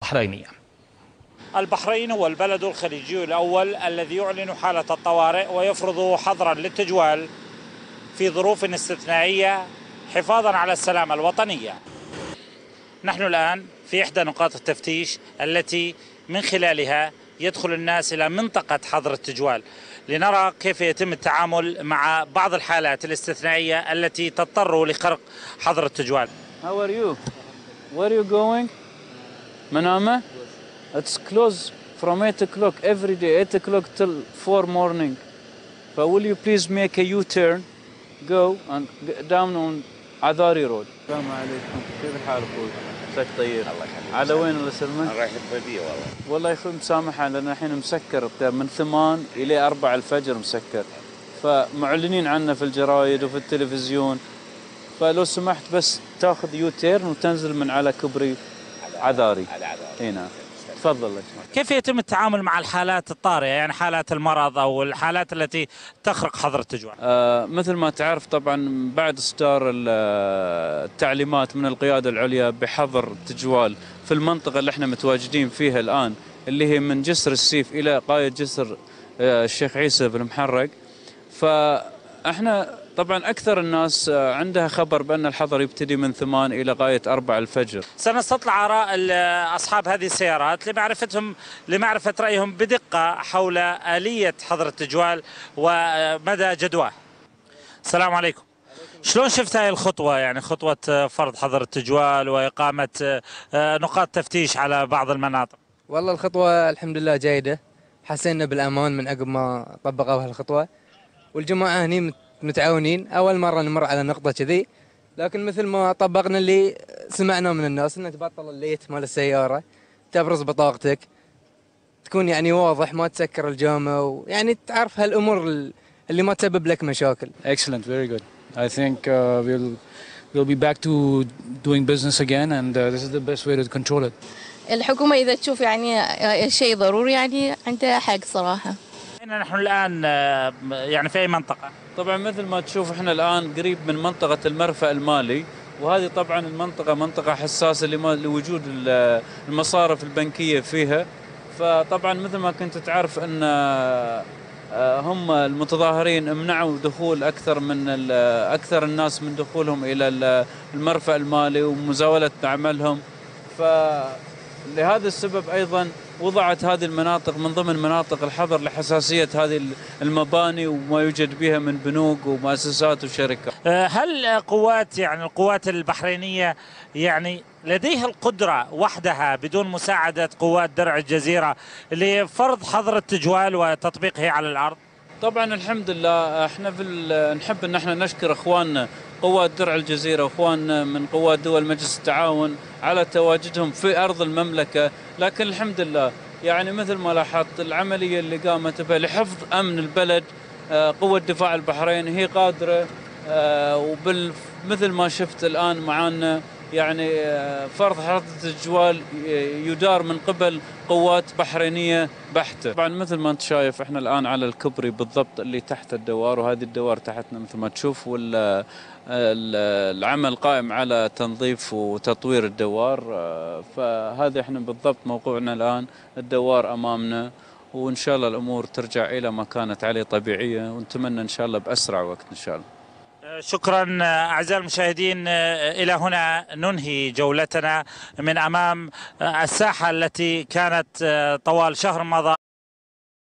البحرينية. البحرين هو البلد الخليجي الأول الذي يعلن حالة الطوارئ ويفرض حظرا للتجوال في ظروف استثنائية حفاظا على السلامة الوطنية. نحن الآن في إحدى نقاط التفتيش التي من خلالها يدخل الناس إلى منطقة حظر التجوال لنرى كيف يتم التعامل مع بعض الحالات الاستثنائية التي تضطر لخرق حظر التجوال. How are you? Where are you going? Manama? It's closed from 8 o'clock every day, 8 o'clock till 4 morning. But will you please make a U-turn, go and down on عذاري رود. السلام عليكم، كيف الحال اخوي؟ مساك طيب. الله يخليك. على وين الله يسلمك؟ رايح الطبية والله. والله يا اخوي مسامحة لأن الحين مسكر من 8 إلى 4 الفجر مسكر. فمعلنين عنه في الجرايد وفي التلفزيون. فلو سمحت بس تاخذ يوتيرن وتنزل من على كوبري عذاري. اي نعم. تفضل الله يسلمك. كيف يتم التعامل مع الحالات الطارئة، يعني حالات المرض أو الحالات التي تخرق حظر التجوال؟ مثل ما تعرف طبعا بعد إصدار التعليمات من القيادة العليا بحظر التجوال في المنطقة اللي احنا متواجدين فيها الآن اللي هي من جسر السيف إلى قاية جسر الشيخ عيسى بن محرق. فاحنا طبعا أكثر الناس عندها خبر بأن الحظر يبتدي من 8 إلى غاية 4 الفجر. سنستطلع آراء أصحاب هذه السيارات لمعرفة رأيهم بدقة حول آلية حظر التجوال ومدى جدواه. السلام عليكم. شلون شفت هاي الخطوة، يعني خطوة فرض حظر التجوال وإقامة نقاط تفتيش على بعض المناطق؟ والله الخطوة الحمد لله جيدة، حسينا بالأمان من عقب ما طبقوا هالخطوة، والجماعة هني متعاونين. أول مرة نمر على نقطة كذي، لكن مثل ما طبقنا اللي سمعنا من الناس إنه تبطل الليت مال السيارة، تبرز بطاقتك، تكون يعني واضح، ما تسكر الجامع، ويعني تعرف هالأمور اللي ما تسبب لك مشاكل. Excellent, very good. I think we'll be back to doing business again, and this is the best way to control it. الحكومة إذا تشوف يعني شيء ضروري يعني عندها حق صراحة. نحن الآن يعني في أي منطقة؟ طبعا مثل ما تشوف احنا الآن قريب من منطقة المرفأ المالي، وهذه طبعا المنطقة منطقة حساسة لوجود المصارف البنكية فيها. فطبعا مثل ما كنت تعرف ان هم المتظاهرين امنعوا دخول أكثر الناس من دخولهم إلى المرفأ المالي ومزاولة عملهم. فلهذا السبب أيضا وضعت هذه المناطق من ضمن مناطق الحظر لحساسية هذه المباني وما يوجد بها من بنوك ومؤسسات وشركات. هل القوات البحرينية يعني لديها القدرة وحدها بدون مساعدة قوات درع الجزيرة لفرض حظر التجوال وتطبيقه على الأرض؟ طبعا الحمد لله احنا نحب ان احنا نشكر اخواننا قوات درع الجزيرة واخواننا من قوات دول مجلس التعاون على تواجدهم في ارض المملكة. لكن الحمد لله يعني مثل ما لاحظت العملية اللي قامت بها لحفظ امن البلد، قوة دفاع البحرين هي قادرة، مثل ما شفت الان معانا يعني فرض حظر التجوال يدار من قبل قوات بحرينية بحتة. طبعا مثل ما انت شايف احنا الآن على الكوبري بالضبط اللي تحت الدوار، وهذه الدوار تحتنا مثل ما تشوف، والعمل قائم على تنظيف وتطوير الدوار. فهذا احنا بالضبط موقعنا الآن، الدوار أمامنا، وإن شاء الله الأمور ترجع إلى ما كانت عليه طبيعية، ونتمنى إن شاء الله بأسرع وقت إن شاء الله. شكرا أعزائي المشاهدين، إلى هنا ننهي جولتنا من أمام الساحة التي كانت طوال شهر مضى